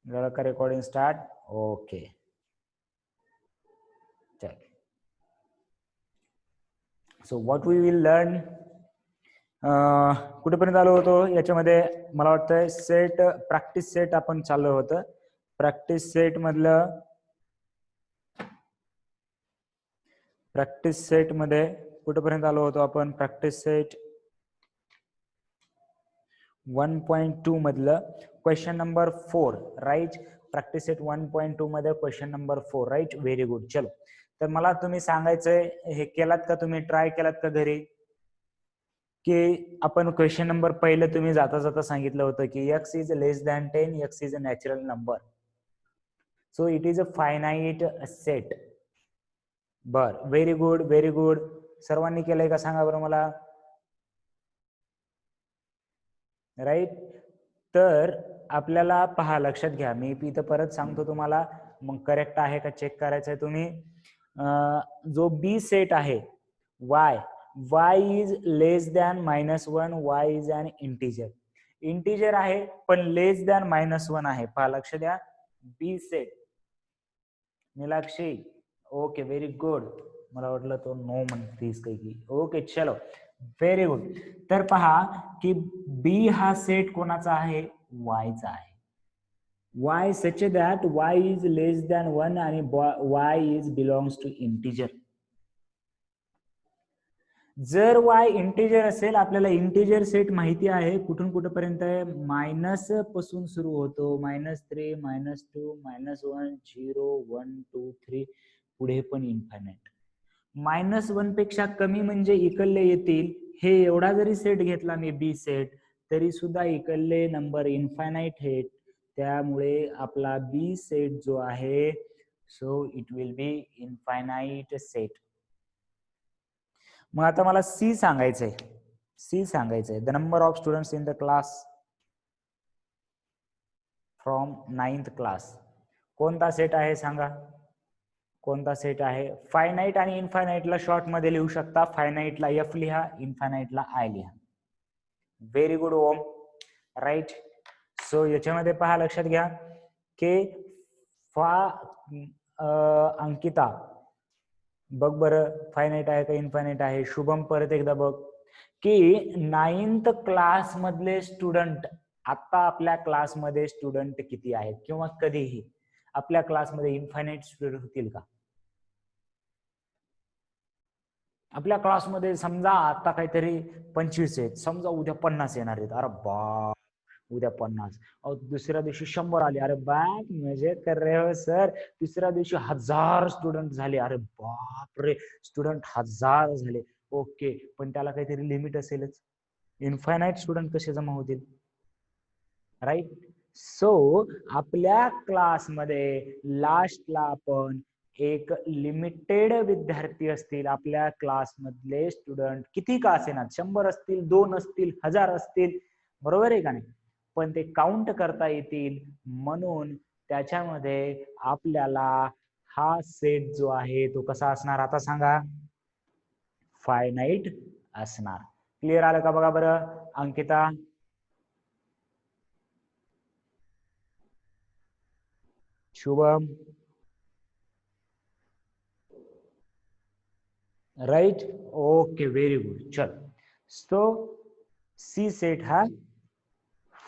झालं का recording start? Okay चल. So what we will learn, कुठेपर्यंत आलो होतो याच्यामध्ये? मला वाटतंय सेट, प्रॅक्टिस सेट आपण चाललो होतं. प्रॅक्टिस सेट मधलं, प्रॅक्टिस सेट मध्ये कुठेपर्यंत आलो होतो आपण? प्रॅक्टिस सेट 1.2 मधलं question number 4 right. Practice set 1.2 मध्ये question number 4 right. Very good. चलो, तर मला तुम्ही सांगायचंय, हे केलात का तुम्ही? ट्राय केलात का घरी? की आपण क्वेश्चन नंबर पहिलं तुम्ही जाता जाता सांगितलं होतं की x is less than 10, x is a natural number, so it is a finite set. बर, व्हेरी गुड व्हेरी गुड. सर्वांनी केलंय का सांगा बरं मला? राईट. तर आपल्याला पहा, लक्षात घ्या, मी इथं परत सांगतो तुम्हाला, मग करेक्ट आहे का चेक करायचंय तुम्ही. जो बी सेट आहे y is less than -1, y is an integer. Integer आहे पण लेस दॅन -1 आहे. पहा, लक्ष द्या, B set. Nilakshi, okay very good. मला वाटलं तो नो म्हणतीस काही की. ओके चलो, व्हेरी गुड. तर पहा की बी हा सेट कोणाचा आहे? वायचा आहे. y such that y is less than 1 आणि y is belongs to integer. जर y इंटिजर असेल, आपल्याला इंटिजर सेट माहिती आहे कुठून कुठेपर्यंत आहे, मायनस पासून सुरू होतो, -3, -2, -1, 0, 1, 2, 3, पुढे पण इन्फायनाइट. -1 पेक्षा कमी म्हणजे इकडले येतील. हे एवढा जरी सेट घेतला मी बी सेट, तरी सुद्धा इकडले नंबर इन्फायनाइट आहेत. त्यामुळे आपला बी सेट जो आहे, so it will be infinite set. मग आता मला सी सांगायचंय. सी सांगायचंय, the number of students in the class from 9th class. कोणता सेट आहे सांगा? कोणता सेट आहे? फायनाइट आणि इन्फायनाइटला शॉर्ट मध्ये लिहू शकता. फायनाइटला एफ लिहा, इन्फायनाइटला आय लिहा. व्हेरी गुड ओम. राईट. सो याच्यामध्ये पहा, लक्षात घ्या की अंकिता बघ बरं, फायनाइट आहे का इन्फायनाइट आहे? शुभम परत एकदा बघ की 9th क्लास मधले स्टुडंट, आता आपल्या क्लासमध्ये स्टुडंट किती आहेत, किंवा कधीही आपल्या क्लासमध्ये इन्फायनाइट स्टुडंट होतील का? आपल्या क्लासमध्ये समजा आता काहीतरी 25 आहेत, समजा उद्या 50 येणार आहेत. अरे बा, उद्या 50, दुसऱ्या दिवशी 100 आले. अरे बा, मजे कर रहे हो सर. तिसऱ्या दिवशी 1000 स्टुडंट झाले. अरे बाप रे, स्टुडंट 1000 झाले. ओके, पण त्याला काहीतरी लिमिट असेलच. इन्फायनाइट स्टुडंट कसे जमा होतील? राईट. सो आपल्या क्लासमध्ये लास्टला आपण एक लिमिटेड विद्यार्थी असतील. आपल्या क्लासमधले स्टुडंट किती का असेना, 100 असतील, 2 असतील, 1000 असतील, बरोबर आहे का नाही, पण ते काउंट करता येतील. म्हणून त्याच्यामध्ये आपल्याला हा सेट जो आहे तो कसा असणार आता सांगा? फायनाइट असणार. क्लिअर आलं का बघा बरं Ankita? Shubham, right. Okay very good. चल, सो सी सेट हा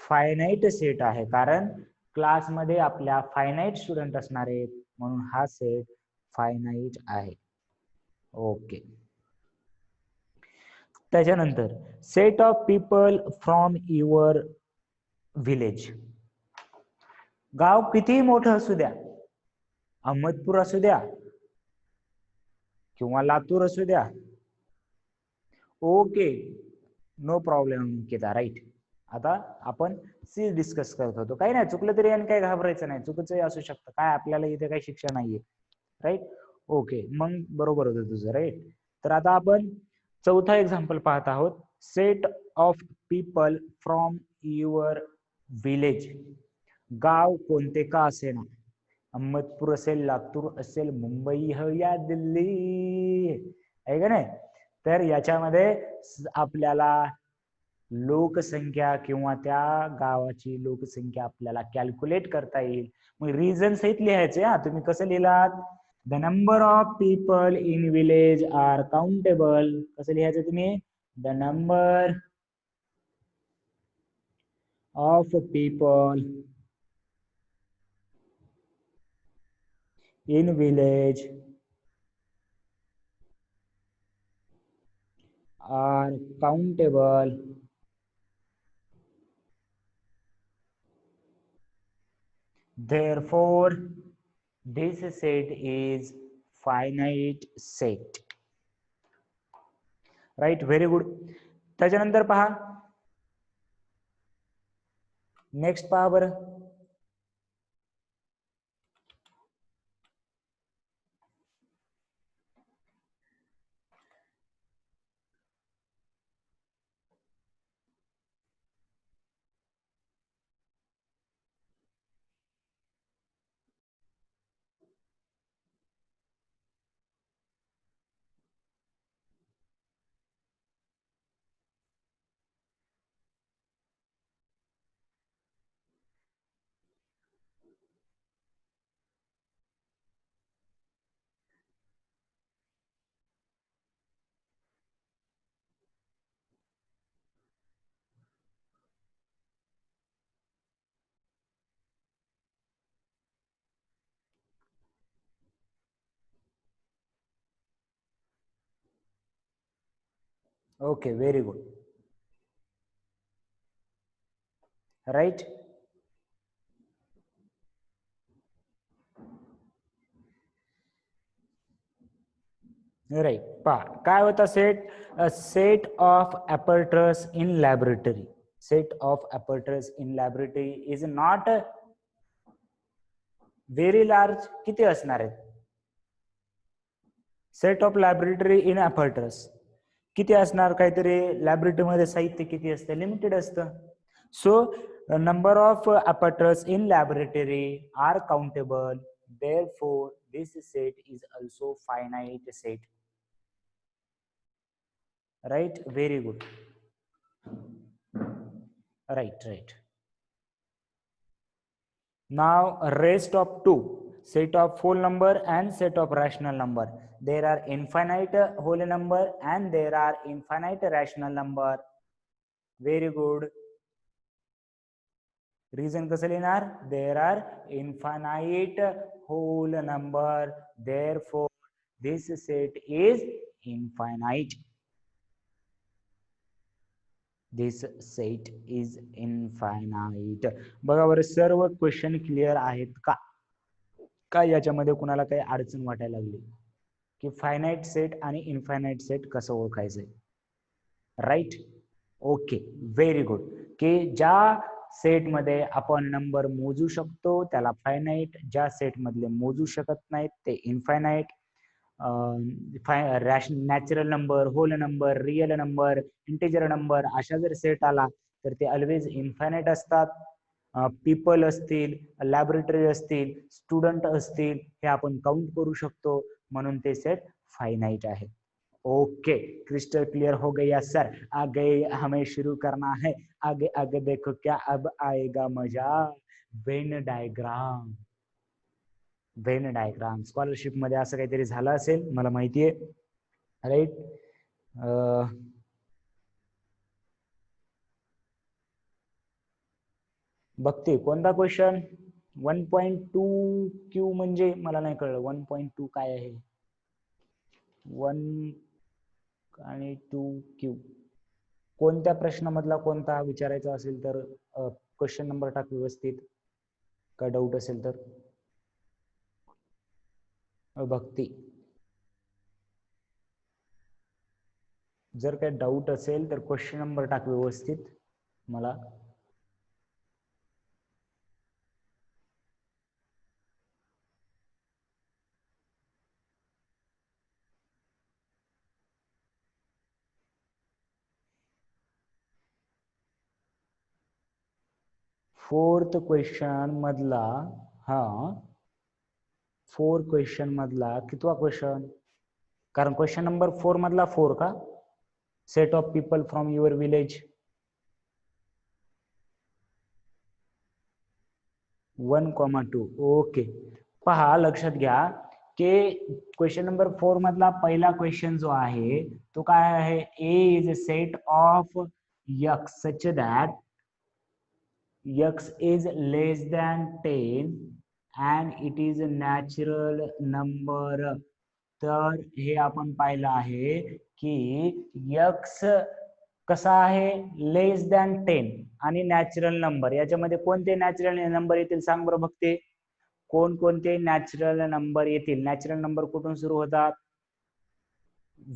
फायनाइट सेट आहे, कारण क्लासमध्ये आपल्या फायनाइट स्टुडंट असणार आहेत, म्हणून हा सेट फायनाइट आहे. ओके. त्याच्यानंतर set of people from your village. गाव कितीही मोठं असू द्या, अहमदपूर असू द्या किंवा लातूर असू द्या, okay, no problem Ankita. Right. आता आपण सी डिस्कस करत होतो. काही नाही, चुकलं तरी आणि काही घाबरायचं नाही, चुकीचंही असू शकतं, काय आपल्याला इथे काही शिक्षा नाहीये. राईट. ओके, मग बरोबर होतं तुझं. राईट. तर आता आपण चौथा एक्झाम्पल पाहत आहोत. Set of people from your village. गाव कोणते का असेना, अहमदपूर असेल, लातूर असेल, मुंबई हो या दिल्ली, आहे का नाही, तर याच्यामध्ये आपल्याला लोकसंख्या किंवा त्या गावाची लोकसंख्या आपल्याला कॅल्क्युलेट करता येईल. मग रिझन सहित लिहायचे. हा, तुम्ही कसं लिहिलात? The number of people in village are countable. कसं लिहायचं तुम्ही? The number of people in village are countable. Therefore, this set is finite set. Right? Very good. त्याच्यानंतर पहा, नेक्स्ट पहा बरं. Okay, very good. Right. Right. पहा काय होता set? A set of apparatus in laboratory. Set of apparatus in laboratory is not very large. किती असणार आहेत? Set of laboratory in apparatus किती असणार? काहीतरी लॅबोरेटरीमध्ये साहित्य किती असतं? लिमिटेड असतं. So number of apparatus in laboratory are countable. Therefore, this set is also finite set. Right? Very good. Right, right. Now, rest of two. Set of whole number and set of rational number. There are infinite whole number and there are infinite rational number. Very good. Reason कसं लिहिणार? There are infinite whole number. Therefore, this set is infinite. This set is infinite. बघा बरं, सर्व question clear आहेत का? काय याच्यामध्ये कुणाला काही अडचण वाटायला लागली की फायनाईट सेट आणि इनफायनाईट सेट कसं ओळखायचंय? राईट. Okay, very good. की ज्या सेट मध्ये आपण नंबर मोजू शकतो त्याला फायनाईट, ज्या सेट मधले मोजू शकत नाहीत ते infinite. Natural number, whole number, real number, integer number अशा जर सेट आला तर ते ऑलवेज इनफायनाईट असतात. पीपल असतील, लॅबोरेटरी असतील, स्टुडंट असतील, हे आपण काउंट करू शकतो, म्हणून ते सेट फायनाईट आहे. ओके, क्रिस्टल क्लियर हो गया सर. आगे हमें शुरू करना है. आगे आगे देखो क्या अब आएगा मजा. Venn diagram. Venn diagram scholarship मध्ये असं काहीतरी झालं असेल, मला माहितीये. राईट. बघते कोणता क्वेश्चन. 1.2 क्यू म्हणजे मला नाही कळलं. 1.2 काय आहे? 1 आणि 2 क्यू कोणत्या प्रश्नामधला कोणता विचारायचा असेल तर क्वेश्चन नंबर टाक व्यवस्थित. काय डाऊट असेल तर. भक्ती, जर काय डाऊट असेल तर क्वेश्चन नंबर टाक व्यवस्थित मला. फोर्थ क्वेश्चन मधला, हा 4 क्वेश्चन मधला कितवा क्वेश्चन? कारण क्वेश्चन नंबर 4 मधला 4 का? Set of people from your village. 1,2. Okay, पहा लक्षात घ्या की क्वेश्चन नंबर 4 मधला पहिला क्वेश्चन जो आहे तो काय आहे, A is a set of x such that x is less than 10 and it is a natural number. तर हे आपण पाहिलं आहे की x कसा आहे, लेस दॅन 10 आणि नॅचरल नंबर, याच्यामध्ये कोणते नॅचरल नंबर येतील सांग बरं बघते, कोणकोणते नॅचरल नंबर येतील. नॅचरल नंबर कुठून सुरू होतात,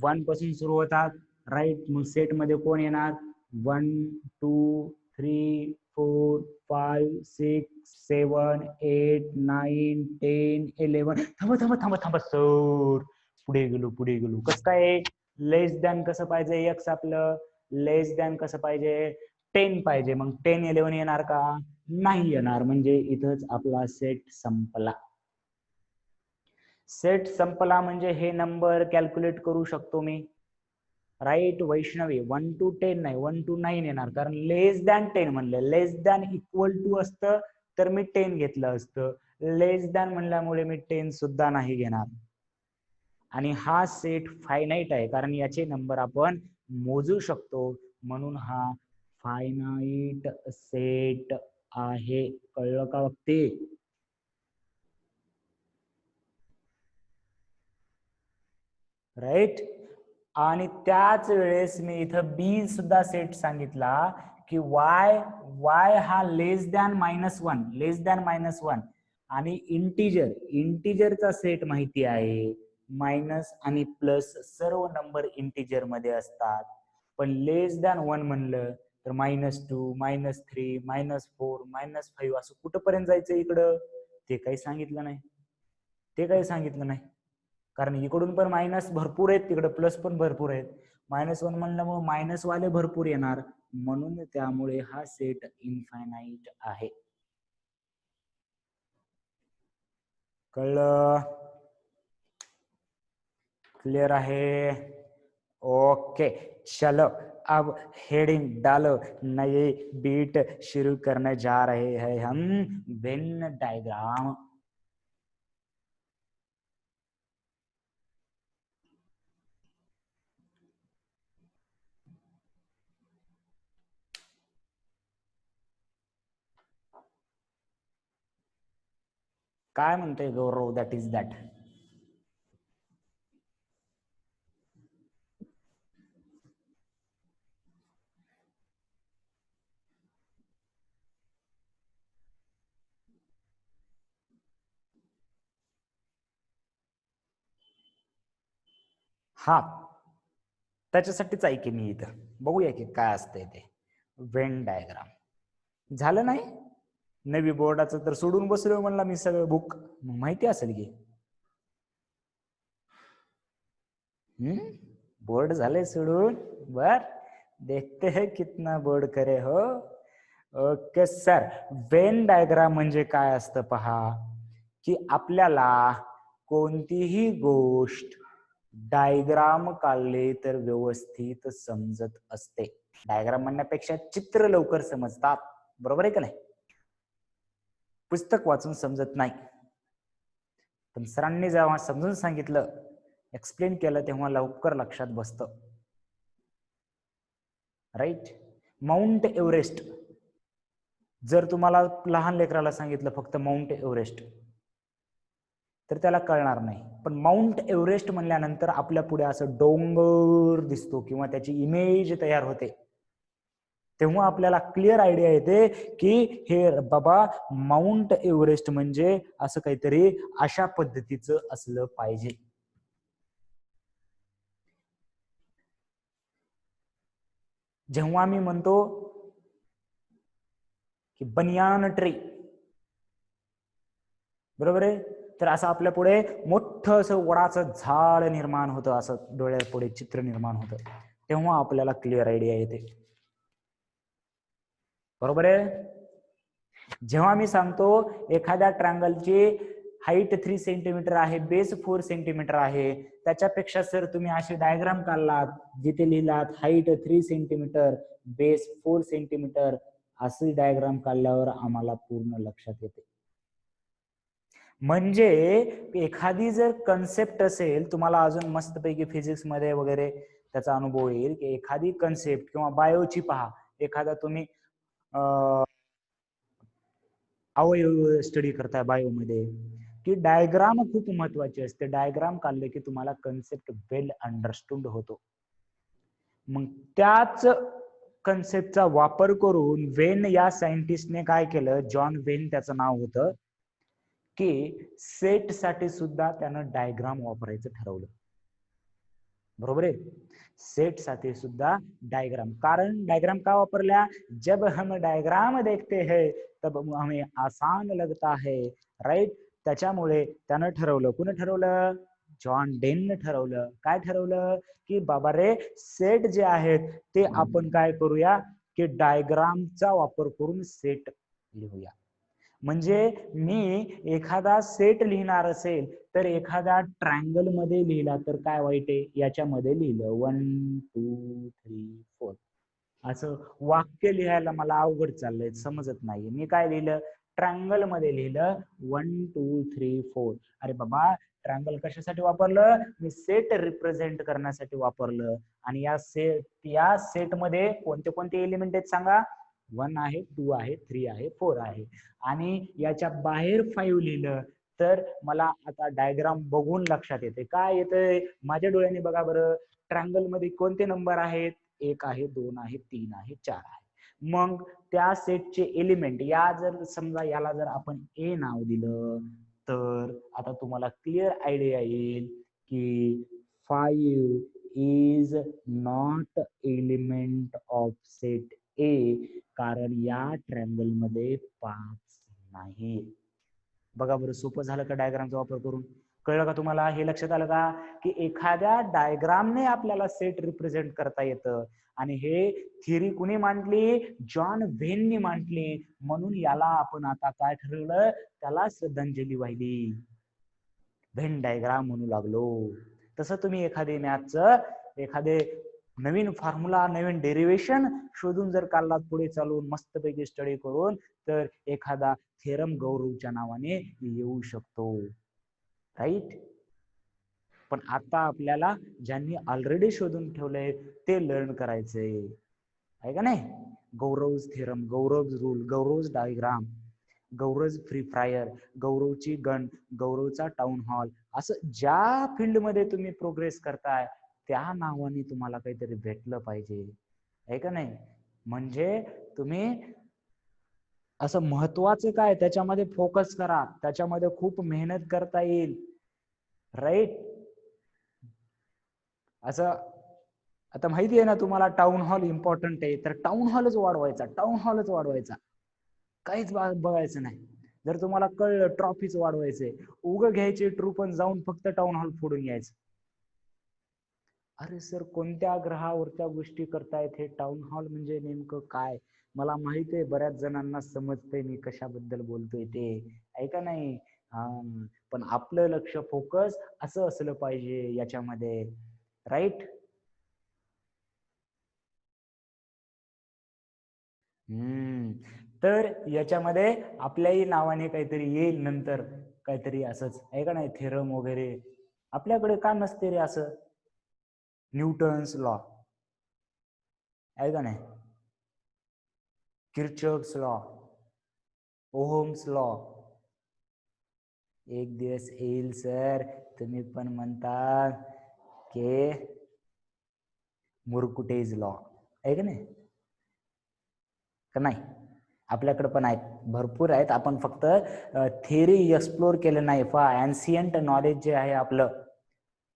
1 पासून सुरू होतात, राईट. मग सेट मध्ये कोण येणार, 1 2 3 4 5 6 7 8 9 10 11. थांबा थांबा थांबा थांबा सर, पुढे गेलो. कसं काय, लेस दॅन कसं पाहिजे, एक्स आपलं लेस दॅन कसं पाहिजे, 10 पाहिजे. मग 10 11 येणार का, नाही येणार. म्हणजे इथंच आपला सेट संपला. सेट संपला म्हणजे हे नंबर कॅल्क्युलेट करू शकतो मी, राईट वैष्णवी. 1 to 10 नाही, 1 to 9 येणार, कारण लेस दॅन 10 म्हणलं, लेस दॅन इक्वल टू असतं तर मी 10 घेतलं असतं, लेस दॅन म्हणल्यामुळे मी 10 सुद्धा नाही घेणार. आणि हा सेट फायनाईट आहे, कारण याचे नंबर आपण मोजू शकतो, म्हणून हा फायनाईट सेट आहे. कळलं का वक्ती, राईट. आणि त्याच वेळेस मी इथं बी सुद्धा सेट सांगितला की वाय हा लेस दॅन -1, लेस दॅन -1. आणि इंटिजरचा सेट माहिती आहे, मायनस आणि प्लस सर्व नंबर इंटिजर मध्ये असतात. पण लेस दॅन 1 म्हणलं तर -2 -3 -4 -5 असं कुठपर्यंत जायचं इकडं, ते काही सांगितलं नाही. कारण इकडून पण मायनस भरपूर आहेत, तिकडे प्लस पण भरपूर आहेत. -1 म्हणल्यामुळे मायनस वाले भरपूर येणार, म्हणून त्यामुळे हा सेट इनफायनाईट आहे. कळलं, क्लियर आहे, ओके. चलो अब हेडिंग डालो, नए बीट शुरू करने जा रहे हैं हम, वेन डायग्राम. काय म्हणतोय गौरव, दॅट इज दॅट. हा, त्याच्यासाठीच आहे की मी इथं, बघूया की काय असतंय ते वेन डायग्राम. झालं नाही, नवी बोर्डाचं तर सोडून बसलो म्हणला मी सगळं बुक, माहिती असेल की. बोर्ड झाले सोडून, बर देखते हैं कितना बोर्ड करे हो. ओके सर, वेन डायग्राम म्हणजे काय असतं पहा, की आपल्याला कोणतीही गोष्ट डायग्राम काढले तर व्यवस्थित समजत असते. डायग्राम म्हणण्यापेक्षा चित्र लवकर समजतात, बरोबर आहे का नाही. पुस्तक वाचून समजत नाही, पण सरांनी जेव्हा समजून सांगितलं, एक्सप्लेन केलं, तेव्हा लवकर लक्षात बसतं, राईट. माउंट एव्हरेस्ट, जर तुम्हाला लहान लेकराला सांगितलं फक्त माउंट एव्हरेस्ट तर त्याला कळणार नाही. पण माउंट एव्हरेस्ट म्हणल्यानंतर आपल्या पुढे असं डोंगर दिसतो किंवा त्याची इमेज तयार होते, तेव्हा आपल्याला क्लिअर आयडिया येते की हे बाबा माउंट एव्हरेस्ट म्हणजे असं काहीतरी अशा पद्धतीचं असलं पाहिजे. जेव्हा मी म्हणतो की बनियान ट्री, बरोबर आहे, तर असं आपल्या पुढे मोठं असं वडाचं झाड निर्माण होतं, असं डोळ्यापुढे चित्र निर्माण होतं, तेव्हा आपल्याला क्लिअर आयडिया येते, बरोबर आहे. जेव्हा मी सांगतो एखाद्या ट्रायंगलची हाईट 3 सेंटीमीटर आहे, बेस 4 सेंटीमीटर आहे, त्याच्यापेक्षा सर तुम्ही अशी डायग्राम काढलात जिथे लिहिलात हाईट 3 सेंटीमीटर बेस 4 सेंटीमीटर, अशी डायग्राम काढल्यावर आम्हाला पूर्ण लक्षात येते. म्हणजे एखादी जर कन्सेप्ट असेल, तुम्हाला अजून मस्तपैकी फिजिक्स मध्ये वगैरे त्याचा अनुभव येईल की एखादी कन्सेप्ट किंवा बायोची पहा, एखादा तुम्ही अवयव स्टडी करताय बायोमध्ये, की डायग्राम खूप महत्वाची असते. डायग्राम काढले की तुम्हाला कन्सेप्ट वेल अंडरस्टूड होतो. मग त्याच कन्सेप्टचा वापर करून वेन या सायंटिस्टने काय केलं, जॉन वेन त्याचं नाव होतं, की सेट साठी सुद्धा त्यानं डायग्राम वापरायचं ठरवलं. बरोबर आहे. सेट साठी सुद्धा डायग्राम, कारण डायग्राम का वापरल्या, जब हम डायग्राम देखते हैं तब हमें आसान लगता है, राईट. त्याच्यामुळे त्यानं ठरवलं, कुणी ठरवलं, जॉन डेननं ठरवलं. काय ठरवलं, की बाबा रे सेट जे आहेत ते आपण काय करूया, की डायग्रामचा वापर करून सेट लिहूया. म्हणजे मी एखादा सेट लिहिणार असेल तर एखादा ट्रायंगल मध्ये लिहिला तर काय वाईट आहे, याच्यामध्ये लिहिलं 1 2 3 4, असं वाक्य लिहायला मला अवघड चाललंय, समजत नाही. मी काय लिहिलं, ट्रायंगल मध्ये लिहिलं 1 2 3 4. अरे बाबा, ट्रायंगल कशासाठी वापरलं, मी सेट रिप्रेझेंट करण्यासाठी वापरलं. आणि या सेट मध्ये कोणते कोणते एलिमेंट आहेत सांगा, 1 आहे, 2 आहे, 3 आहे, 4 आहे. आणि याच्या बाहेर 5 लिहिलं तर मला आता डायग्राम बघून लक्षात येते. काय येतंय माझ्या डोळ्याने, बघा बरं, ट्रायंगल मध्ये कोणते नंबर आहेत, 1 आहे, 2 आहे, 3 आहे, 4 आहे. मग त्या सेटचे एलिमेंट, या जर समजा याला जर आपण ए नाव दिलं तर आता तुम्हाला क्लिअर आयडिया येईल की 5 is not element of set ए, कारण या ट्रायंगल मध्ये 5 नाही. बघा बरं, सोपं झालं का डायग्रामचा वापर करून, कळलं का तुम्हाला, हे लक्षात आलं का, की एखाद्या डायग्रामने आपल्याला सेट रिप्रेझेंट करता येतं. आणि हे थिअरी कुणी मांडली, जॉन व्हेननी मांडली. म्हणून याला आपण आता काय ठरवलं, त्याला श्रद्धांजली वाहिली, व्हेन डायग्राम म्हणू लागलो. तसं तुम्ही एखादे मॅथचं एखादे नवीन फॉर्म्युला, नवीन डेरिवेशन शोधून जर काढलात पुढे चालून मस्तपैकी स्टडी करून, तर एखादा थेरम गौरवच्या नावाने येऊ शकतो, राईट. पण आता आपल्याला ज्यांनी ऑलरेडी शोधून ठेवलंय ते लर्न करायचंय, आहे का नाही. Gaurav theorem, Gaurav rule, Gaurav diagram, Gaurav free fire, गौरवची गन, गौरवचा टाउन हॉल, असं ज्या फील्ड मध्ये तुम्ही प्रोग्रेस करताय त्या नावाने तुम्हाला काहीतरी भेटलं पाहिजे, आहे का नाही. म्हणजे तुम्ही असं महत्वाचं काय त्याच्यामध्ये फोकस करा, त्याच्यामध्ये खूप मेहनत करता येईल, राईट. असं आता माहिती आहे ना तुम्हाला, टाउन हॉल इम्पॉर्टंट आहे, तर टाउन हॉलच वाढवायचा, टाउन हॉलच वाढवायचा, काहीच बघायचं नाही. जर तुम्हाला कळलं ट्रॉफीच वाढवायचंय, उग घ्यायचे ट्रूप पण जाऊन फक्त टाउन हॉल फोडून यायचं. अरे सर, कोणत्या ग्रहावर त्या गोष्टी करतायत, हे टाउन हॉल म्हणजे नेमकं काय, मला माहित आहे बऱ्याच जणांना समजतंय मी कशाबद्दल बोलतोय ते, ऐका नाही. हा, पण आपलं लक्ष, फोकस असं असलं पाहिजे याच्यामध्ये, राईट. तर याच्यामध्ये आपल्याही नावाने काहीतरी येईल नंतर, काहीतरी असंच, आहे का नाही, थेरम वगैरे. आपल्याकडे का नसते रे असं, न्यूटन्स लॉ, आहे का नाही, किर्चॉफ्स लॉ, ओहम्स लॉ. एक दिवस येईल सर, तुम्ही पण म्हणता की मुरकुटेज लॉ, आहे का नाही, का नाही. आपल्याकडे पण आहेत, भरपूर आहेत, आपण फक्त थिअरी एक्सप्लोर केलं नाही. एन्शियंट नॉलेज जे आहे आपलं,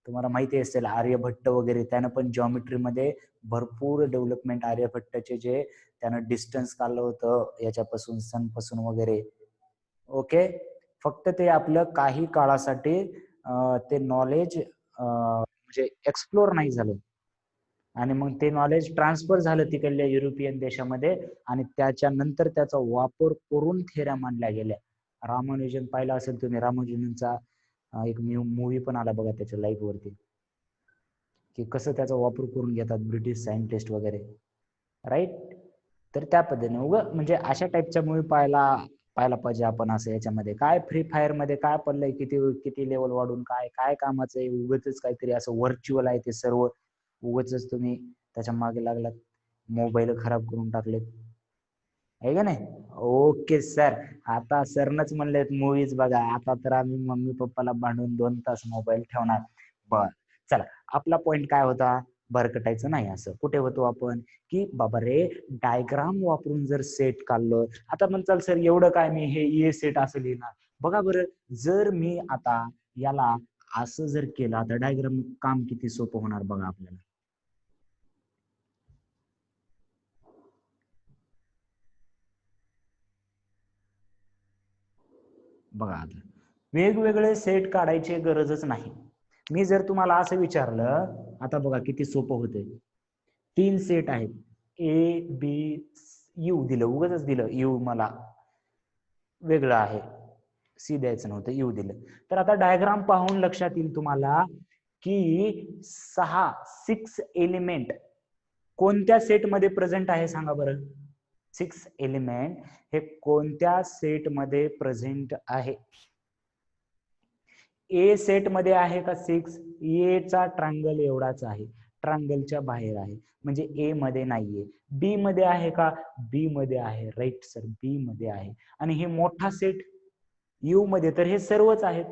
तुम्हाला माहिती असेल आर्यभट्ट वगैरे, त्यानं पण जॉमेट्री मध्ये भरपूर डेव्हलपमेंट, आर्यभट्टचे जे त्यानं डिस्टन्स काढलं होतं याच्यापासून, सन पासून वगैरे, ओके. फक्त ते आपलं काही काळासाठी ते नॉलेज म्हणजे एक्सप्लोर नाही झालं, आणि मग ते नॉलेज ट्रान्सफर झालं तिकडल्या युरोपियन देशामध्ये, आणि त्याच्यानंतर त्याचा वापर करून थेऱ्या मांडल्या गेल्या. रामानुजन पाहिला असेल तुम्ही, रामानुजनचा एक मूवी पण आला बघा त्याच्या लाईफ वरती, की कसं त्याचा वापर करून घेतात ब्रिटिश सायंटिस्ट वगैरे, राईट. तर त्या पद्धतीने उग म्हणजे अशा टाईपच्या मूवी पाहायला पाहायला पाहिजे आपण असं याच्यामध्ये काय फ्री फायर मध्ये काय पडलंय, किती किती लेवल वाढून काय काय कामाचं आहे, उगाच काहीतरी असं व्हर्च्युअल आहे ते सर्व, उगाच तुम्ही त्याच्या मागे लागलात, मोबाईल खराब करून टाकलेत, आहे का नाही. ओके सर, आता सरनच म्हणलेत मूवीज बघा, आता तर आम्ही मम्मी पप्पाला भांडून 2 तास मोबाईल ठेवणार. बर, चला, आपला पॉइंट काय होता, भरकटायचं नाही. असं कुठे होतो आपण, की बाबा रे डायग्राम वापरून जर सेट काढलं, आता म्हणताल सर एवढं काय मी हे ए सेट असं लिहिणार, बघा बरं, जर मी आता याला असं जर केलं तर डायग्राम काम किती सोपं होणार बघा आपल्याला. बघा आता वेगवेगळे सेट काढायची गरजच नाही. मी जर तुम्हाला असं विचारलं, आता बघा किती सोपं होते, 3 सेट आहेत, ए बी यू दिलं, उगाच दिलं यू, मला वेगळं आहे, सी द्यायचं नव्हतं, यू दिलं. तर आता डायग्राम पाहून लक्षात येईल तुम्हाला की 6 एलिमेंट कोणत्या सेट मध्ये प्रेझेंट आहे सांगा बरं. 6 एलिमेंट हे कोणत्या सेट मध्ये प्रेझेंट आहे. ए सेट मध्ये आहे का 6, ए चा ट्रायंगल एवढाच आहे, ट्रायंगलच्या बाहेर आहे, म्हणजे ए मध्ये नाहीये. बी मध्ये आहे का, बी मध्ये आहे, राईट सर, बी मध्ये आहे. आणि हे मोठा सेट यू मध्ये तर हे सर्वच आहेत,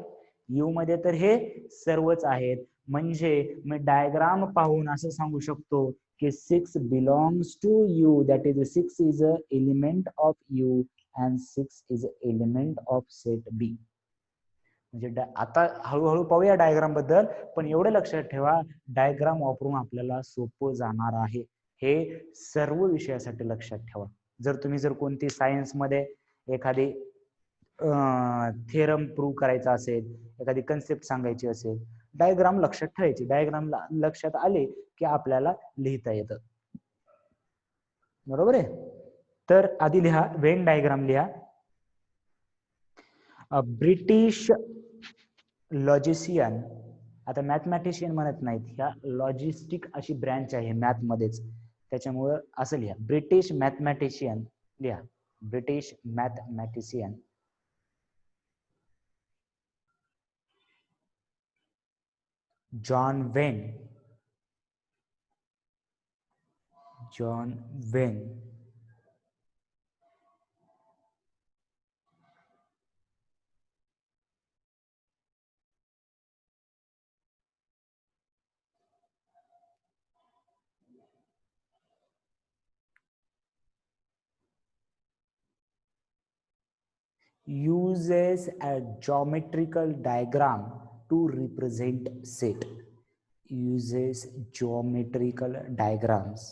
यू मध्ये तर हे सर्वच आहेत. म्हणजे मी डायग्राम पाहून असं सांगू शकतो की 6 belongs to U, that is 6 is a element of U and 6 is a element of set B. म्हणजे आता हळूहळू पाहूया डायग्राम बद्दल, पण एवढं लक्षात ठेवा, डायग्राम वापरून आपल्याला सोपं जाणार आहे, हे सर्व विषयासाठी लक्षात ठेवा. जर तुम्ही जर कोणती सायन्स मध्ये एखादी थेरम प्रूव्ह करायचा असेल, एखादी कन्सेप्ट सांगायची असेल, डायग्राम लक्षात ठेवायची, डायग्राम लक्षात आले की आपल्याला लिहिता येतं. बरोबर आहे. तर आधी लिहा, वेन डायग्राम लिहा. ब्रिटिश लॉजिशियन, आता मॅथमॅटिशियन म्हणत नाहीत, ह्या लॉजिस्टिक अशी ब्रँच आहे मॅथ मध्येच, त्याच्यामुळं असं लिहा, ब्रिटिश मॅथमॅटिशियन लिहा, British mathematician John Wien, John Wien uses a geometrical diagram to represent set, uses geometrical diagrams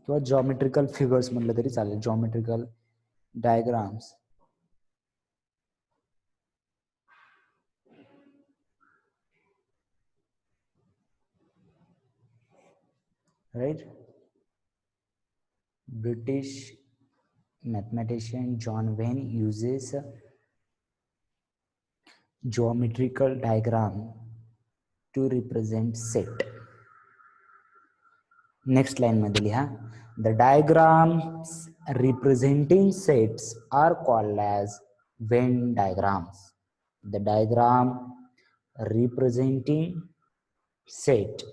किंवा geometrical figures म्हटलं तरी चालेल, geometrical diagrams right. British mathematician John Wayne uses geometrical diagram to represent set. Next line मध्ये लिहा, the diagrams representing sets are called as Venn diagrams. The diagram representing set,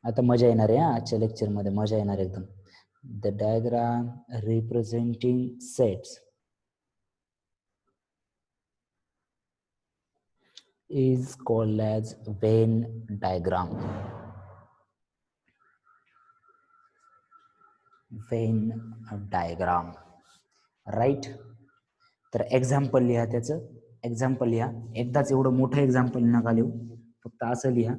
आता मजा येणार आहे, आजच्या लेक्चर मध्ये मजा येणार एकदम. The diagram representing sets is called as Venn diagram. Venn diagram, right. तर एक्झाम्पल लिहा, त्याचं एक्झाम्पल लिहा, एकदाच एवढं मोठं एक्झाम्पल नका लिहू, फक्त असं लिहा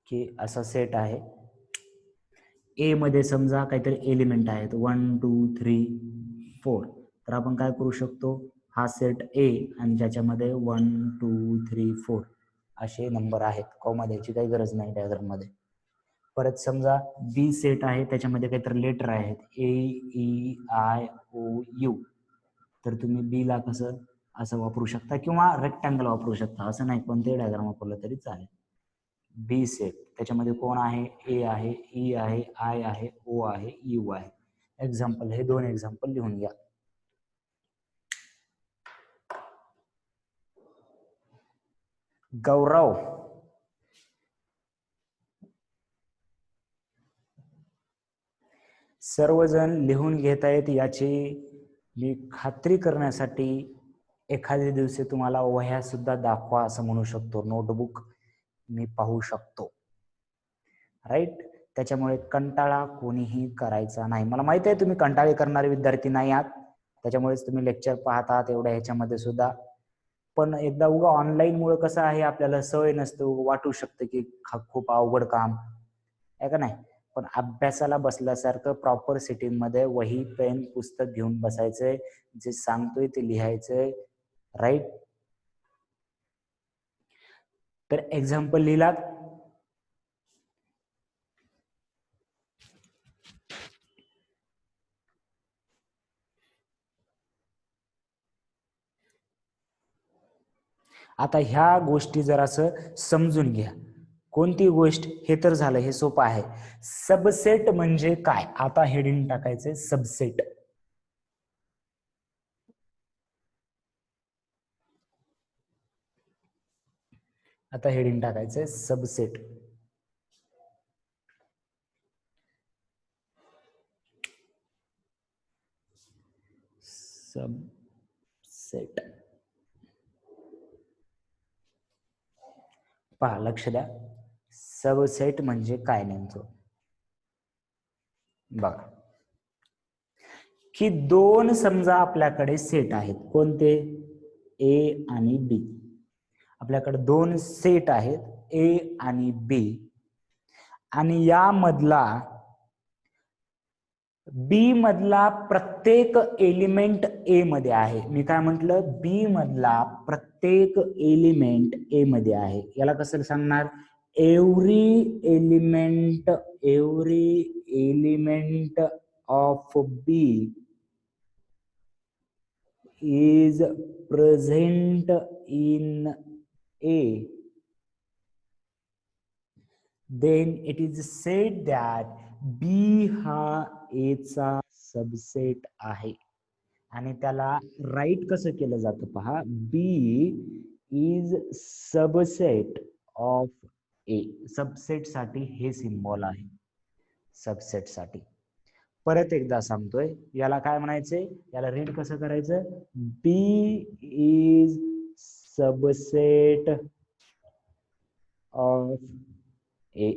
की असा सेट आहे, ए मध्ये समजा काहीतरी एलिमेंट आहेत 1 2 3 4, तर आपण काय करू शकतो, हा सेट ए आणि ज्याच्यामध्ये 1 2 3 4 असे नंबर आहेत, कॉमा द्यायची काही गरज नाही डायग्राम मध्ये. परत समजा बी सेट आहे, त्याच्यामध्ये काहीतरी लेटर आहेत ए ई आय ओ यू, तर तुम्ही बी ला कसं असं वापरू शकता किंवा रेक्टँगल वापरू शकता, असं नाही कोणतेही डायग्राम वापरलं तरी चालेल. बी सेट, त्याच्यामध्ये कोण आहे, ए आहे, ई आहे, आय आहे, ओ आहे, यू आहे. एक्झाम्पल, हे 2 एक्झाम्पल लिहून घ्या. गौरव, सर्वजण लिहून घेत आहेत याची मी खात्री करण्यासाठी एखाद्या दिवशी तुम्हाला वह्या सुद्धा दाखवा असं म्हणू शकतो, नोटबुक मी पाहू शकतो, राईट. त्याच्यामुळे कंटाळा कोणीही करायचा नाही. मला माहिती आहे तुम्ही कंटाळे करणारे विद्यार्थी नाही आहात, त्याच्यामुळेच तुम्ही लेक्चर पाहतात एवढ्या ह्याच्यामध्ये सुद्धा. पण एकदा उगा ऑनलाईन मुळे कसं आहे, आपल्याला सवय नसते, वाटू शकतं की खूप अवघड काम आहे का नाही. पण अभ्यासाला बसल्यासारखं प्रॉपर सिटिंग मध्ये वही पेन पुस्तक घेऊन बसायचंय, जे सांगतोय ते लिहायचंय, राईट. तर एक्झाम्पल लिहिलात. आता ह्या गोष्टी जरासं समजून घ्या. कोणती गोष्ट, हे तर झालं, हे सोपं आहे. सबसेट म्हणजे काय, आता हेडिंग टाकायचंय सबसेट. आता हेडिंग टाकायचंय सबसेट. सबसेट, पहा, लक्ष द्या. सबसेट म्हणजे काय नेमकं बघा, की 2 समजा आपल्याकडे सेट आहेत, कोणते, ए आणि बी. आपल्याकडे 2 सेट आहेत, ए आणि बी, आणि यामधला बी मधला प्रत्येक एलिमेंट ए मध्ये आहे. मी काय म्हटलं, बी मधला प्रत्येक एलिमेंट ए मध्ये आहे. याला कसं सांगणार, every element of B is present in A, then it is said that B हा A चा सबसेट आहे. आणि त्याला राईट कसं केलं जातं पहा, B is subset of A. Subset साठी हे सिम्बॉल आहे, सबसेट साठी. परत एकदा सांगतोय, याला काय म्हणायचंय, याला रीड कसं करायचं, B is subset of A.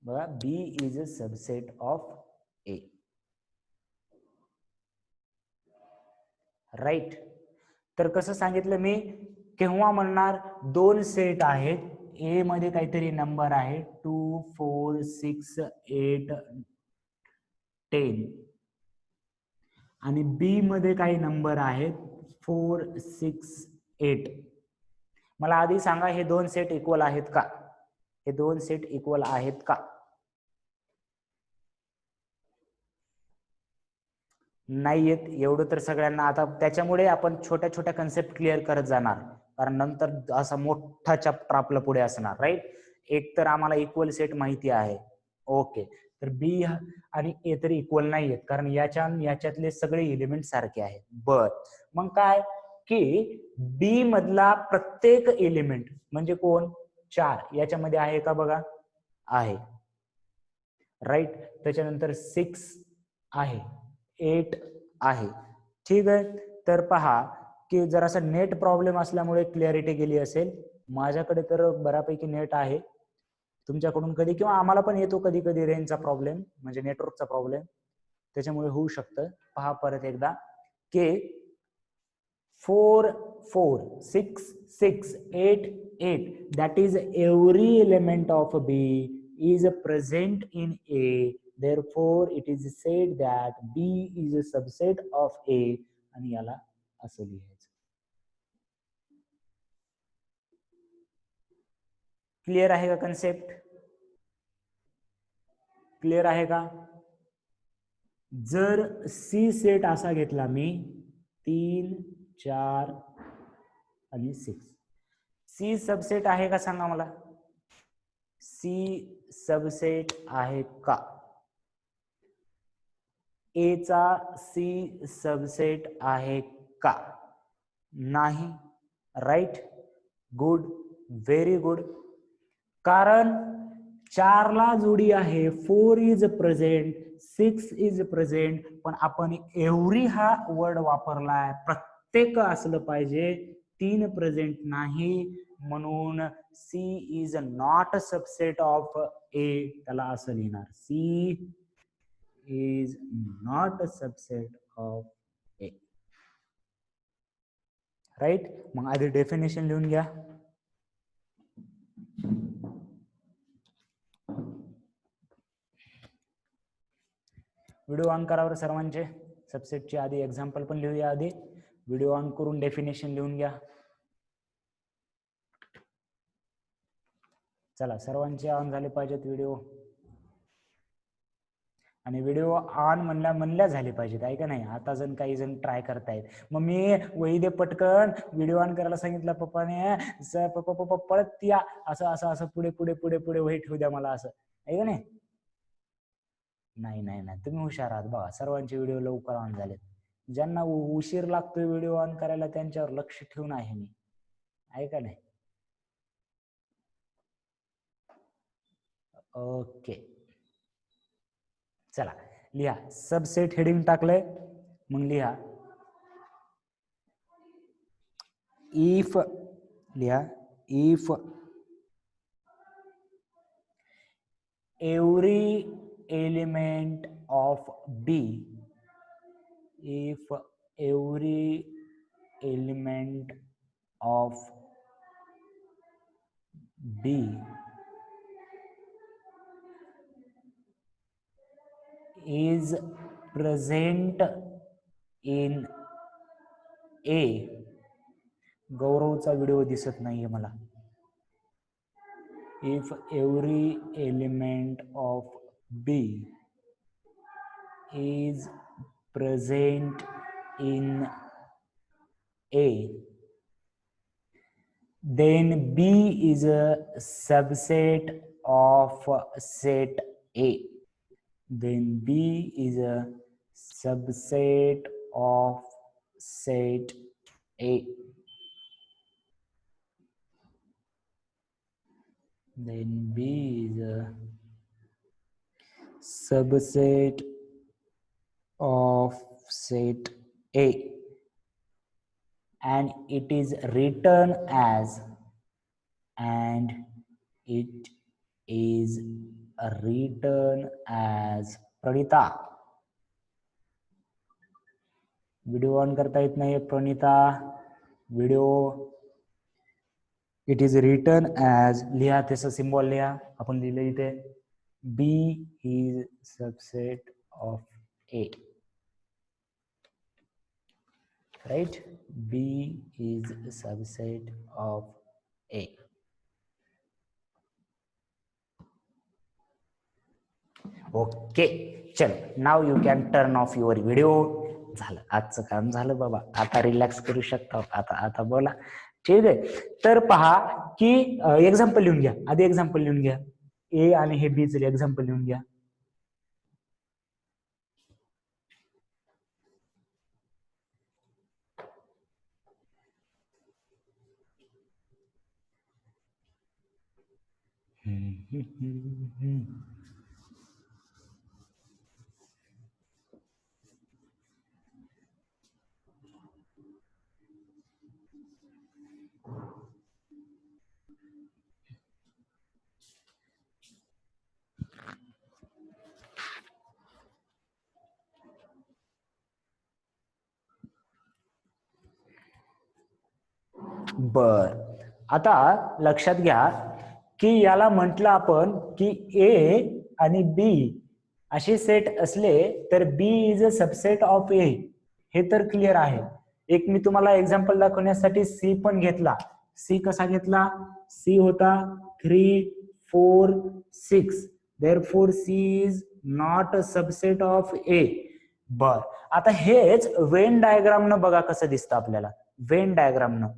बघा, B is a subset of A, right. तर कसं सांगितलं मी, केव्हा म्हणणार, 2 सेट आहेत, ए मध्ये काहीतरी नंबर आहे 2 4 6 8 10, आणि बी मध्ये काही नंबर आहेत 4 6 8. मला आधी सांगा, हे 2 सेट इक्वल आहेत का, हे 2 सेट इक्वल आहेत का. नाही येत, एवढं तर सगळ्यांना. आता त्याच्यामुळे आपण छोट्या छोट्या कन्सेप्ट क्लिअर करत जाणार, कारण नंतर असा मोठा चॅप्टर आपलं पुढे असणार, राईट. एक तर आम्हाला इक्वल सेट माहिती आहे, ओके. तर बी आणि ए तर इक्वल नाही आहेत, कारण याच्यातले सगळे एलिमेंट सारखे आहेत. बर, मग काय, की बी मधला प्रत्येक एलिमेंट म्हणजे कोण, 4 याच्यामध्ये आहे का, बघा आहे, राईट. त्याच्यानंतर 6 आहे, 8 आहे, ठीक आहे. तर पहा की जरासा नेट प्रॉब्लेम असल्यामुळे क्लिअरिटी गेली असेल. माझ्याकडे तर बऱ्यापैकी नेट आहे, तुमच्याकडून कधी किंवा आम्हाला पण येतो कधी कधी रेंजचा प्रॉब्लेम, म्हणजे नेटवर्कचा प्रॉब्लेम, त्याच्यामुळे होऊ शकतं. पहा परत एकदा, की 4 4 6 6 8 8, that is every element of B is present in A, therefore it is said that B is a subset of A. आणि याला असं लिहायचं. क्लिअर आहे का कन्सेप्ट, क्लिअर आहे का. जर सी सेट असा घेतला मी, 3 4 आणि 6, सी सबसेट आहे का सांगा मला, सी सबसेट आहे का? ए चा सी सबसेट आहे का? नाही. Right, good, very good. कारण 4 ला जोडी आहे, 4 इज प्रेझेंट, 6 इज प्रेझेंट, पण आपण एव्हरी हा वर्ड वापरलाय, प्रत्येक असलं पाहिजे, 3 प्रेझेंट नाही, म्हणून C is not subset of A, त्याला असं लिहिणार, C is not subset of A. Right. मग आधी डेफिनेशन लिहून घ्या. व्हिडिओ ऑन करावर सर्वांचे, सबसेटची आधी एक्झाम्पल पण लिहूया, आधी व्हिडिओ ऑन करून डेफिनेशन लिहून घ्या. चला, सर्वांचे ऑन झाले पाहिजेत व्हिडिओ, आणि व्हिडिओ ऑन म्हणल्या झाले पाहिजेत, आहे का नाही? आता जण काही जण ट्राय करतायत, मम्मी वही दे पटकन, व्हिडिओ ऑन करायला सांगितलं पप्पाने, पप्पा पळत या, असं असं असं पुढे पुढे पुढे पुढे वही ठेवू द्या मला, असं आहे का नाही? नाही नाही नाही, तुम्ही हुशार आहात बघा, सर्वांचे व्हिडिओ लवकर ऑन झालेत. ज्यांना उशीर लागतोय व्हिडिओ ऑन करायला त्यांच्यावर लक्ष ठेवून आहे मी, आहे का नाही? ओके, चला लिहा. सबसेट हेडिंग टाकलंय, मग लिहा इफ, लिहा if every element of B, if every element of B is present in A, गौरवचा व्हिडिओ दिसत नाहीये मला. If every element of B is present in A, then B is a subset of set A. Then B is a subset of set A. Then B is a subset of set A, and it is written as, and it is written as Pranita. Video on करता येत नाही Pranita, video. It is written as, लिहा त्याचं symbol लिहा, आपण लिहिलं इथे, B is subset of A. Right, B is subset of A. Okay, चल now you can turn off your video. झालं, आजचं काम झालं बाबा, आता रिलॅक्स करू शकता. आता बोला. ठीक आहे, तर पहा की एक्झाम्पल लिहून घ्या, आधी एक्झाम्पल लिहून घ्या, ए आणि हे बी चे एक्झाम्पल लिहून घ्या. बर, आता लक्षात घ्या की याला म्हटलं आपण की ए आणि बी असे सेट असले तर बी इज अ सबसेट ऑफ ए, हे तर क्लिअर आहे. एक मी तुम्हाला एक्झाम्पल दाखवण्यासाठी सी पण घेतला. सी कसा घेतला? सी होता 3, 4, 6, therefore C is not a subset of A. बर, आता हेच वेन डायग्राम न बघा कसं दिसतं आपल्याला. वेन डायग्राम न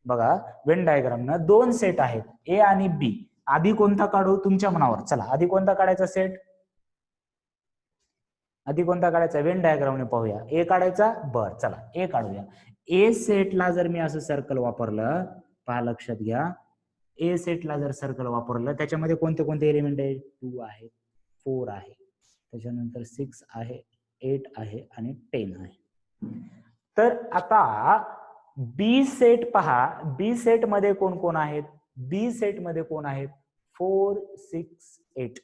बघा वेन डायग्राम न दोन सेट आहेत ए आणि बी. आधी कोणता काढू तुमच्या मनावर. चला आधी कोणता काढायचा सेट, आधी कोणता काढायचा वेन डायग्रामने पाहूया. ए काढायचा, बर चला ए काढूया. ए सेटला जर मी असं सर्कल वापरलं, पहा लक्षात घ्या, ए सेटला जर सर्कल वापरलं त्याच्यामध्ये कोणते कोणते एलिमेंट आहे, 2 आहे, 4 आहे, त्याच्यानंतर 6 आहे, 8 आहे आणि 10 आहे. तर आता बी सेट पहा, बी सेट मध्ये कोण कोण आहेत, बी सेट मध्ये कोण आहेत, 4 6 8.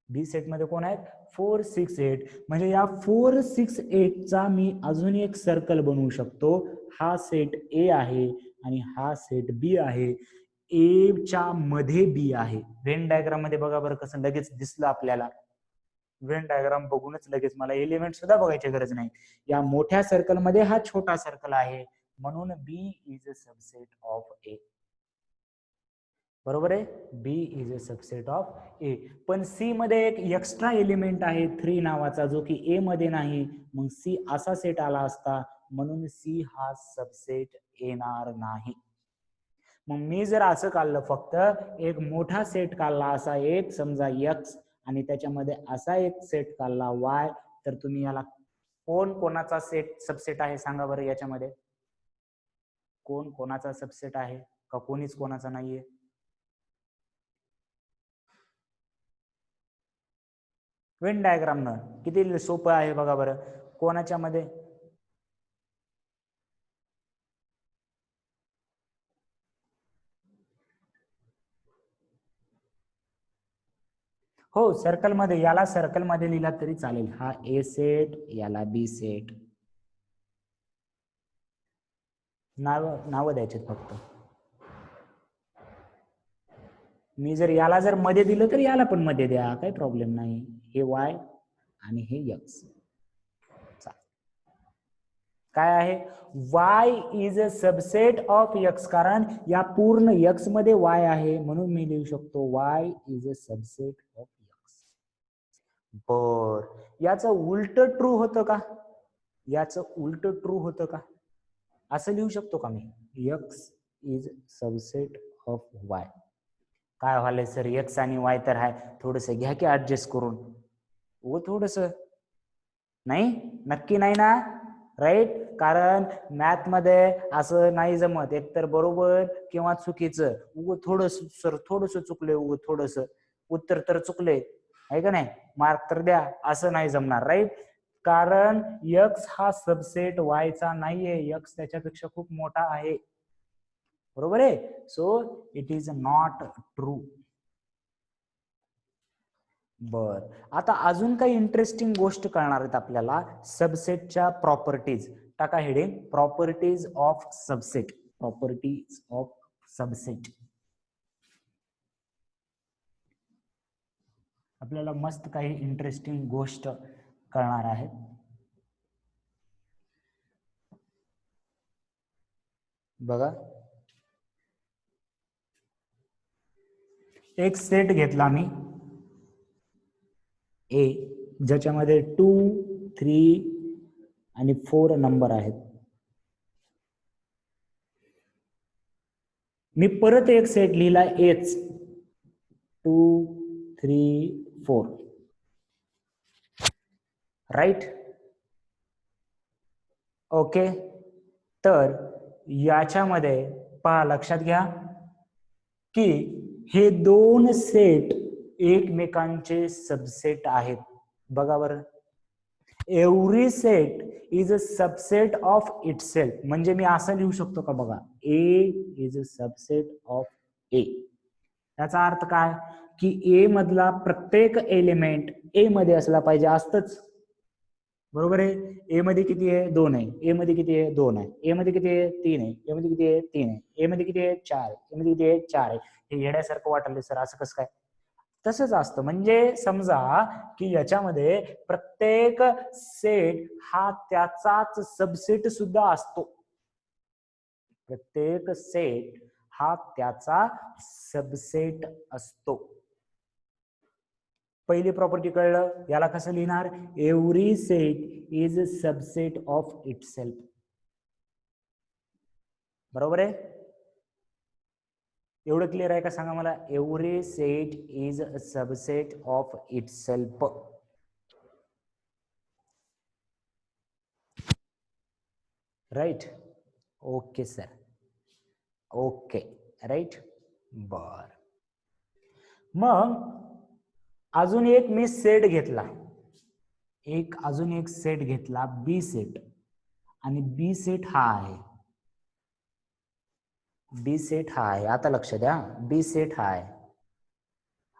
बी सेट मध्ये कोण आहेत, 4 6 8. म्हणजे या 4 6 8 चा मी अजून एक सर्कल बनवू शकतो. हा सेट ए आहे आणि हा सेट बी आहे. ए च्या मध्ये बी आहे. वेन डायग्राम मध्ये बघा बरं कसं लगेच दिसलं आपल्याला. वेन डायग्राम बघूनच लगेच मला एलिमेंट सुद्धा बघायची गरज नाही. या मोठ्या सर्कल मध्ये हा छोटा सर्कल आहे, म्हणून बी इज अ सबसेट ऑफ ए. बरोबर आहे, बी इज अ सबसेट ऑफ ए. पण सी मध्ये एक एक्स्ट्रा एलिमेंट आहे 3 नावाचा, जो की ए मध्ये नाही. मग सी असा सेट आला असता, म्हणून सी हा सबसेट येणार नाही. मग मी जर असं काढलं, फक्त एक मोठा सेट काढला असा एक, समजा एक्स, आणि त्याच्यामध्ये असा एक सेट काढला वाय, तर तुम्ही याला कोण कोणाचा सेट सबसेट आहे सांगा बरं. याच्यामध्ये कोण कोणाचा सबसेट आहे का कोणीच कोणाचा नाहीये. वेन डायग्राम न किती सोपं आहे बघा बरं. कोणाच्या मध्ये, हो सर्कल मध्ये, याला सर्कल मध्ये लिहिला तरी चालेल. हा ए सेट, याला बी सेट. नाव द्यायचे फक्त. मी जर याला जर मध्ये दिलं तर याला पण मध्ये द्या, काही प्रॉब्लेम नाही. हे वाय आणि हे एक्स. काय आहे, Y is a subset of x. कारण या पूर्ण एक्स मध्ये वाय आहे, म्हणून मी लिहू शकतो Y is a subset of x. बर, याचं उलट ट्रू होतं का, याचं उलट ट्रू होतं का, असं लिहू शकतो का मी, X is subset of Y. काय व्हायलंय सर, एक्स आणि वाय तर आहे, थोडस घ्या की ऍडजस्ट करून. वो थोडस नाही, नक्की नाही ना, राईट. कारण मॅथ मध्ये असं नाही जमत, एक तर बरोबर किंवा चुकीचं. उग थोडस सर, थोडस चुकले, उग थोडस उत्तर तर चुकले आहे का नाही, मार्क तर द्या, असं नाही जमणार, राईट. कारण एक्स हा सबसेट वायचा नाहीये, एक्स त्याच्यापेक्षा खूप मोठा आहे. बरोबर आहे, so it is not true. बर, आता अजून काही इंटरेस्टिंग गोष्ट कळणार आहेत आपल्याला सबसेटच्या प्रॉपर्टीज. टाका heading, properties of subset. Properties of subset. आपल्याला मस्त काही इंटरेस्टिंग गोष्ट कळणार आहे. बघा, एक सेट घेतला मी ए, ज्याच्यामध्ये 2 3 आणि 4 नंबर आहेत. मी परत एक सेट लिहिला एच, 2 3 4, राईट. ओके, तर याच्यामध्ये पहा, लक्षात घ्या की हे दोन सेट एकमेकांचे सबसेट आहेत. बघा बरं, every set is a subset of itself. म्हणजे मी असं लिहू शकतो का, बघा, ए इज अ सबसेट ऑफ ए. याचा अर्थ काय की ए मधला प्रत्येक एलिमेंट ए मध्ये असला पाहिजे, असतच. बरोबर आहे, ए मध्ये किती आहे, 2 आहे. ए मध्ये किती आहे, 2 आहे. ए मध्ये किती आहे, 3 आहे. ए मध्ये किती आहे, 3 आहे. ए मध्ये किती आहे, 4 आहे. ए मध्ये किती आहे, 4 आहे. हे येड्यासारखं वाटलं सर, असं कसं काय. तसंच असतं. म्हणजे समजा की याच्यामध्ये प्रत्येक सेट हा त्याचाच सबसेट सुद्धा असतो. प्रत्येक सेट हा त्याचा सबसेट असतो. पहिली प्रॉपर्टी कळलं, याला कसं लिहिणार, every set is subset of itself. बरोबर आहे. एवढं क्लिअर आहे का सांगा मला? Every set is a subset of itself. Right? Okay sir. Okay. Right. बर. मग अजून एक मी सेट घेतला, अजून एक सेट घेतला, बी सेट. आणि बी सेट हा आहे, बी सेट हा आहे. आता लक्ष द्या, बी सेट हा आहे.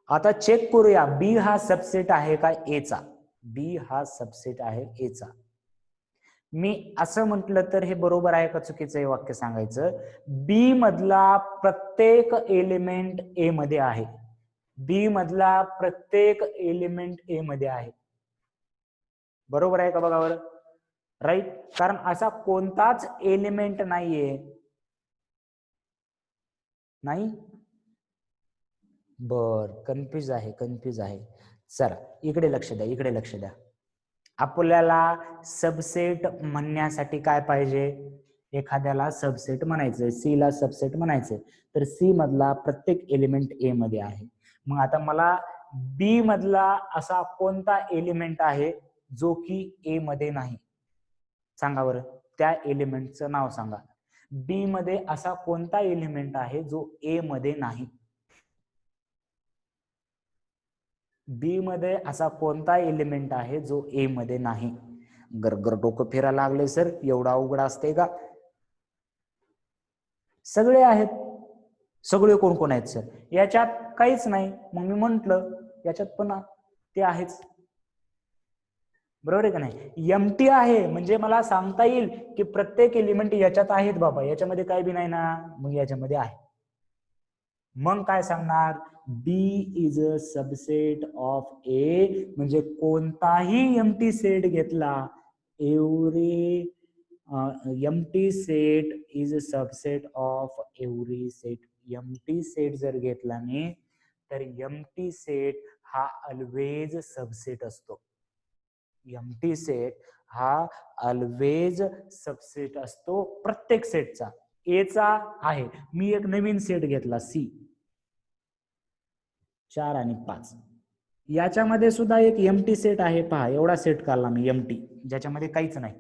आता चेक करूया बी हा सबसेट आहे का ए चा. बी हा सबसेट आहे ए चा. मी असं म्हटलं तर हे बरोबर आहे का चुकीचं हे वाक्य सांगायचं? बी मधला प्रत्येक एलिमेंट ए मध्ये आहे. बी मधला प्रत्येक एलिमेंट ए मध्ये आहे. बरोबर आहे का बघा बरं? राईट. कारण असा कोणताच एलिमेंट नाहीये. नाही? बर, कन्फ्यूज आहे, कन्फ्यूज आहे. चला इकडे लक्ष द्या, इकडे लक्ष द्या. आपल्याला सबसेट म्हणण्यासाठी काय पाहिजे? एखाद्याला सबसेट म्हणायचंय, सी ला सबसेट म्हणायचंय, तर सी मधला प्रत्येक एलिमेंट ए मध्ये आहे. मग आता मला बी मधला असा कोणता एलिमेंट आहे जो की ए मध्ये नाही? सांगा बरं, त्या एलिमेंटचं नाव सांगा. बी मध्ये असा कोणता एलिमेंट आहे जो ए मध्ये नाही? बी मध्ये असा कोणता एलिमेंट आहे जो ए मध्ये नाही? गरगर डोकं फिरायला लागले सर, एवढा अवघड असते का? सगळे आहेत. सगळे कोण कोण आहेत सर? याच्यात काहीच नाही. मग मी म्हंटल याच्यात पण ते आहेच. बरोबर आहे का नाही? एमटी आहे म्हणजे मला सांगता येईल की प्रत्येक एलिमेंट याच्यात आहेत बाबा, याच्यामध्ये काय बी नाही ना, मग याच्यामध्ये आहे. मग काय सांगणार? B is a subset of A, म्हणजे कोणताही एमटी सेट घेतला, every empty set is a subset of every set. Empty set जर घेतला नाही तर एमटी सेट हा ऑलवेज सबसेट असतो. एमटी सेट हा ऑलवेज सबसेट असतो प्रत्येक सेटचा. ए चा आहे, मी एक नवीन सेट घेतला सी, 4 आणि 5. याच्यामध्ये सुद्धा एक एमटी सेट आहे. पहा, एवढा सेट काढला मी एमटी, ज्याच्यामध्ये काहीच नाही.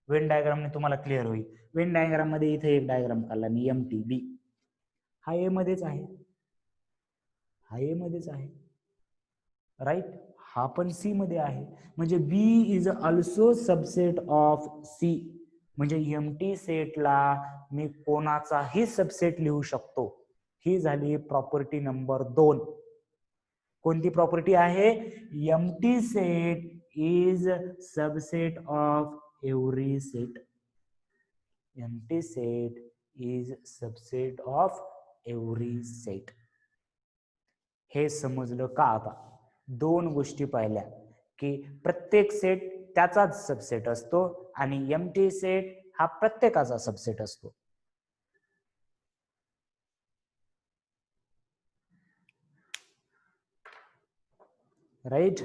वेन डायग्रामने तुम्हाला क्लिअर होईल. वेन डायग्राम मध्ये इथे एक डायग्राम काढला मी, एमटी बी हा ए मध्येच आहे, हा ए मध्येच आहे. राईट. हा पण सी मध्ये आहे. म्हणजे B is also subset of C. म्हणजे एमटी सेटला मी कोणाचाही सबसेट लिहू शकतो. ही झाली प्रॉपर्टी नंबर 2. कोणती प्रॉपर्टी आहे? Empty set is subset of every set. Empty set is subset of every set. हे समजलं का? आता 2 गोष्टी पाहिल्या की प्रत्येक सेट त्याचाच सबसेट असतो आणि एमटी सेट हा प्रत्येकाचा सबसेट असतो. Right.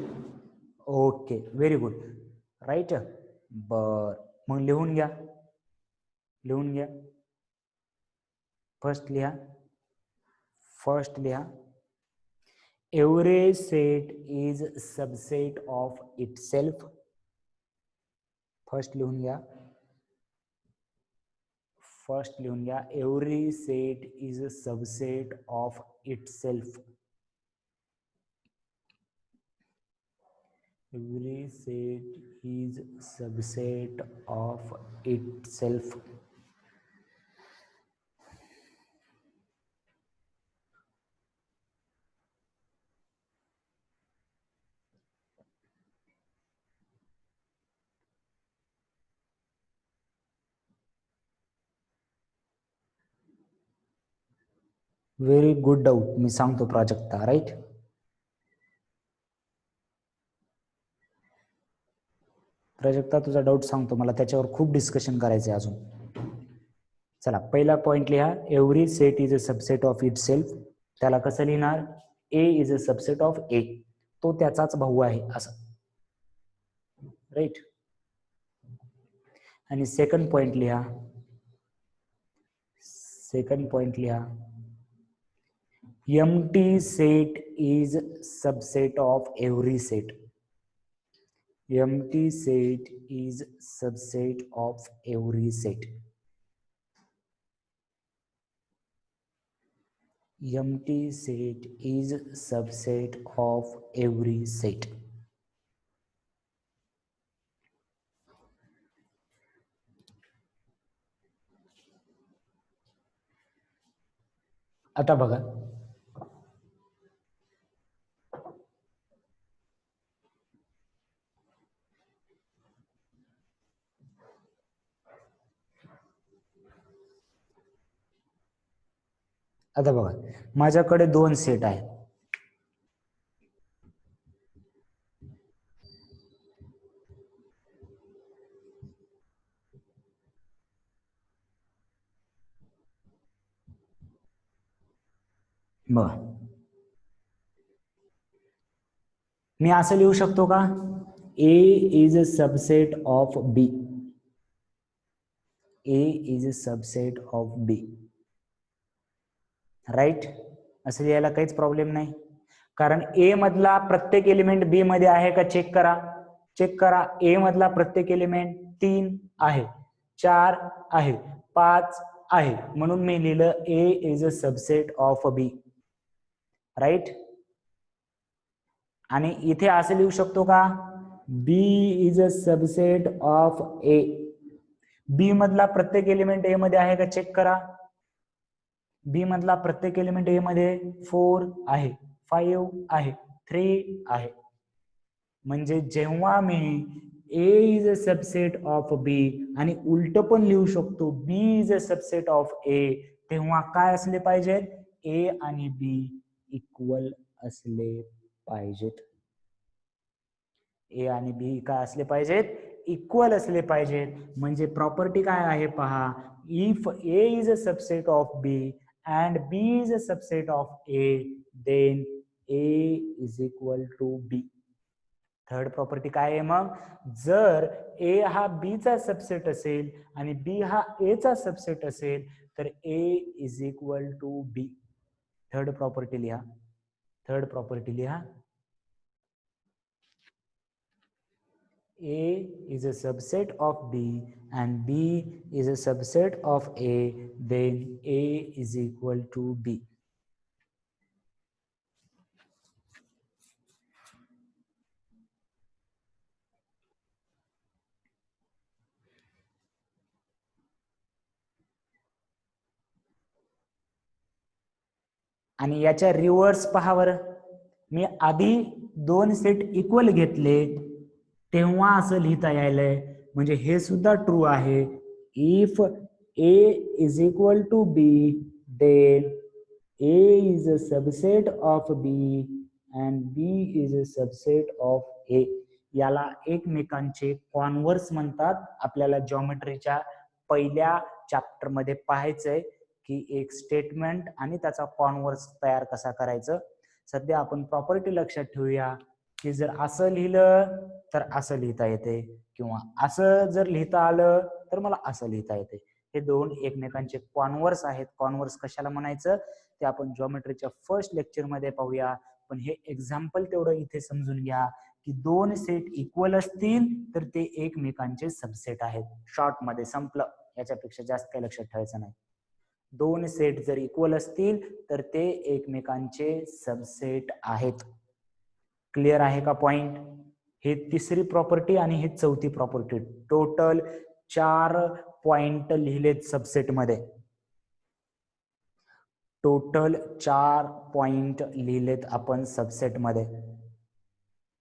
Okay, very good. Right. बर, मग लिहून घ्या, लिहून घ्या. फर्स्ट लिहा, फर्स्ट लिहा, every set is subset of itself. First लिहून घ्या, फर्स्ट लिहून घ्या, every set is a subset of itself. Every set is subset of itself. Very good doubt. मी सांगतो प्राजक्ता. राईट. प्राजक्ता, तुझा डाऊट सांगतो, मला त्याच्यावर खूप डिस्कशन करायचं आहे अजून. चला, पहिला पॉइंट लिहा, every set is a subset of itself. त्याला कसं लिहिणार? ए इज अ सबसेट ऑफ ए, तो त्याचाच भाऊ आहे असं. राईट. आणि सेकंड पॉइंट लिहा, सेकंड पॉइंट लिहा, empty set is subset of every set. Empty set is subset of every set. Empty set is subset of every set. आता बघा, आता बघा, माझ्याकडे दोन सेट आहेत. बघा, मी असं लिहू शकतो का, A is a subset of B. A is a subset of B, right. असं लिहायला काहीच प्रॉब्लेम नाही, कारण ए मधला प्रत्येक एलिमेंट बी मध्ये आहे का चेक करा. चेक करा, ए मधला प्रत्येक एलिमेंट 3 आहे, 4 आहे, 5 आहे, म्हणून मी लिहिलं A is a subset of B, right. आणि इथे असं लिहू शकतो का, B is a subset of A. B मधला प्रत्येक एलिमेंट ए मध्ये आहे का चेक करा. बी मधला प्रत्येक एलिमेंट ए मध्ये 4 आहे, 5 आहे, 3 आहे. म्हणजे जेव्हा मी ए इज अ सबसेट ऑफ बी आणि उलट पण लिहू शकतो बी इज अ सबसेट ऑफ ए, तेव्हा काय असले पाहिजेत, ए आणि बी इक्वल असले पाहिजेत. ए आणि बी काय असले पाहिजेत, इक्वल असले पाहिजेत. म्हणजे प्रॉपर्टी काय आहे पहा, if A is a subset of B and B is a subset of A, then A is equal to B. Third property काय आहे मग, जर ए हा बी चा सबसेट असेल आणि बी हा ए चा सबसेट असेल तर A is equal to B. Third property लिहा, थर्ड प्रॉपर्टी लिहा, A is a subset of B and B is a subset of A, then A is equal to B. आणि याच्या रिव्हर्स पहा बरं, मी आधी दोन सेट इक्वल घेतले तेव्हा असं लिहिता यायलंय, म्हणजे हे सुद्धा ट्रू आहे. If A is equal to B, then A is a subset of B and B is a subset of A. याला एकमेकांचे कॉन्व्हर्स म्हणतात. आपल्याला जॉमेट्रीच्या पहिल्या चॅप्टर मध्ये पाहायचंय की एक स्टेटमेंट आणि त्याचा कॉन्व्हर्स तयार कसा करायचं. सध्या आपण प्रॉपर्टी लक्षात ठेवूया की जर असं लिहिलं तर असं लिहिता येते, किंवा असं जर लिहिता आलं तर मला असं लिहिता येते. हे दोन एकमेकांचे कॉन्व्हर्स आहेत. कॉन्व्हर्स कशाला म्हणायचं ते आपण जॉमेट्रीच्या फर्स्ट लेक्चर मध्ये पाहूया. पण हे एक्झाम्पल तेवढं इथे समजून घ्या की दोन सेट इक्वल असतील तर ते एकमेकांचे सबसेट आहेत. शॉर्ट मध्ये संपलं, याच्यापेक्षा जास्त काही लक्षात ठेवायचं नाही. दोन सेट जर इक्वल असतील तर ते एकमेकांचे सबसेट आहेत. क्लिअर आहे का पॉइंट. हे तिसरी प्रॉपर्टी आणि ही चौथी प्रॉपर्टी. टोटल 4 पॉइंट लिहिलेत सबसेट मध्ये. टोटल 4 पॉइंट लिहिलेत आपण सबसेट मध्ये,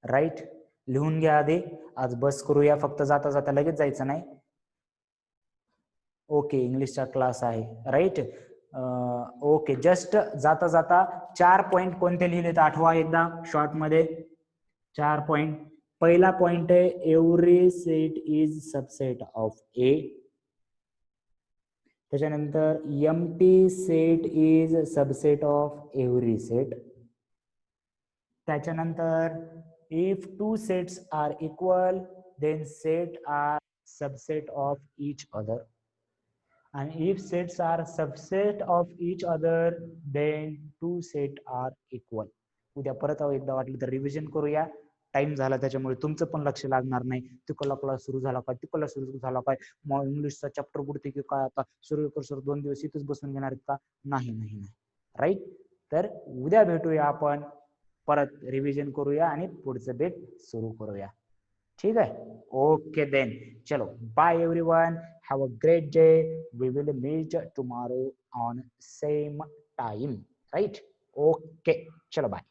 राईट. लिहून घ्या आधी. आज बस करूया, फक्त जाता जाता लगेच जायचं नाही. ओके, इंग्लिशचा क्लास आहे, राईट. ओके, जस्ट जाता जाता 4 पॉइंट कोणते लिहिलेत आठवा एकदा शॉर्ट मध्ये. 4 पॉइंट. पहिला पॉइंट आहे every set is subset of A. त्याच्यानंतर empty set is subset of every set. त्याच्यानंतर if two sets are equal then set are subset of each other. and if sets are subset of each other then two set are equal. उद्या परत एकदा वाटलं तर revision करूया. Time झाला त्याच्यामुळे तुमचं पण लक्ष लागणार नाही. तिकडला क्लास सुरू झाला काय, तिकडला सुरू झाला काय, मग इंग्लिशचा चॅप्टर पुढते की काय, आता सूर्यकर सर 2 दिवस इथेच बसून घेणार आहेत का? नाही नाही नाही, राईट. तर उद्या भेटूया आपण, परत रिव्हिजन करूया आणि पुढचं बेट सुरू करूया. ठीक है, ओके देन, चलो bye everyone, have a great day, we will meet tomorrow on same time, right? Okay, चलो बाय.